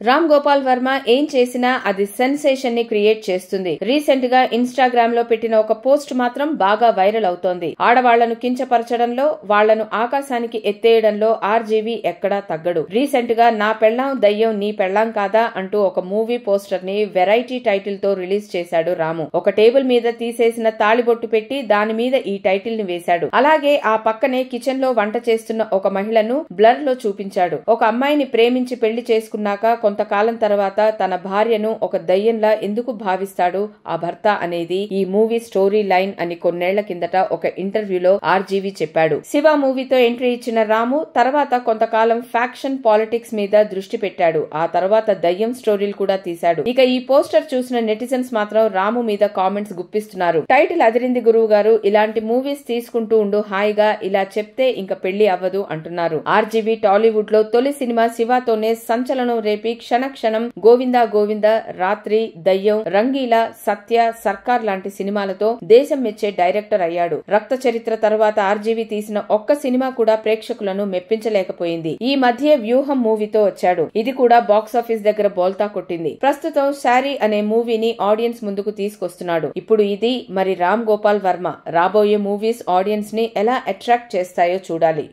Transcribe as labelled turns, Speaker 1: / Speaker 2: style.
Speaker 1: రామ్ గోపాల్ వర్మ ఏం చేసినా అది సెన్సేషన్ ని క్రియేట్ చేస్తుంది. రీసెంట్ గా ఇన్స్టాగ్రామ్ లో పెట్టిన ఒక పోస్ట్ మాత్రం బాగా వైరల్ అవుతోంది. ఆడవాళ్లను కించపరచడంలో, వాళ్లను ఆకాశానికి ఎత్తేయడంలో ఆర్జీవి ఎక్కడా తగ్గడు. రీసెంట్ గా నా పెళ్ళాం దయ్యం నీ పెళ్ళాం కాదా అంటూ ఒక మూవీ పోస్టర్ ని వెరైటీ టైటిల్ తో రిలీజ్ చేశాడు రాము. ఒక టేబుల్ మీద తీసేసిన తాళిబొట్టు పెట్టి దాని మీద ఈ టైటిల్ ని వేశాడు. అలాగే ఆ పక్కనే కిచెన్ లో వంట చేస్తున్న ఒక మహిళను బ్లర్ లో చూపించాడు. ఒక అమ్మాయిని ప్రేమించి పెళ్లి చేసుకున్నాక కొంతకాలం తర్వాత తన భార్యను ఒక దయ్యంలా ఎందుకు భావిస్తాడు ఆ భర్త అనేది ఈ మూవీ స్టోరీ లైన్ అని కొన్నేళ్ల కిందట ఒక ఇంటర్వ్యూలో ఆర్జీవి చెప్పాడు. శివ మూవీతో ఎంట్రీ ఇచ్చిన రాము తర్వాత కొంతకాలం ఫ్యాక్షన్ పాలిటిక్స్ మీద దృష్టి పెట్టాడు. ఆ తర్వాత దయ్యం స్టోరీలు కూడా తీశాడు. ఇక ఈ పోస్టర్ చూసిన నెటిజన్స్ మాత్రం రాము మీద కామెంట్స్ గుప్పిస్తున్నారు. టైటిల్ అదిరింది గురువు గారు, ఇలాంటి మూవీస్ తీసుకుంటూ ఉండు హాయిగా, ఇలా చెప్తే ఇంక పెళ్లి అవ్వదు అంటున్నారు. ఆర్జీవి టాలీవుడ్ లో తొలి సినిమా శివతోనే సంచలనం రేపి క్షణక్షణం గోవిందా గోవింద, రాత్రి, దయ్యం, రంగీలా, సత్య, సర్కార్ లాంటి సినిమాలతో దేశం మెచ్చే డైరెక్టర్ అయ్యాడు. రక్త చరిత్ర తర్వాత ఆర్జీవి తీసిన ఒక్క సినిమా కూడా ప్రేక్షకులను మెప్పించలేకపోయింది. ఈ మధ్య వ్యూహం మూవీతో వచ్చాడు. ఇది కూడా బాక్సాఫీస్ దగ్గర బోల్తా కొట్టింది. ప్రస్తుతం శారీ అనే మూవీని ఆడియన్స్ ముందుకు తీసుకొస్తున్నాడు. ఇప్పుడు ఇది మరి రామ్ గోపాల్ వర్మ రాబోయే మూవీస్ ఆడియన్స్ ని ఎలా అట్రాక్ట్ చేస్తాయో చూడాలి.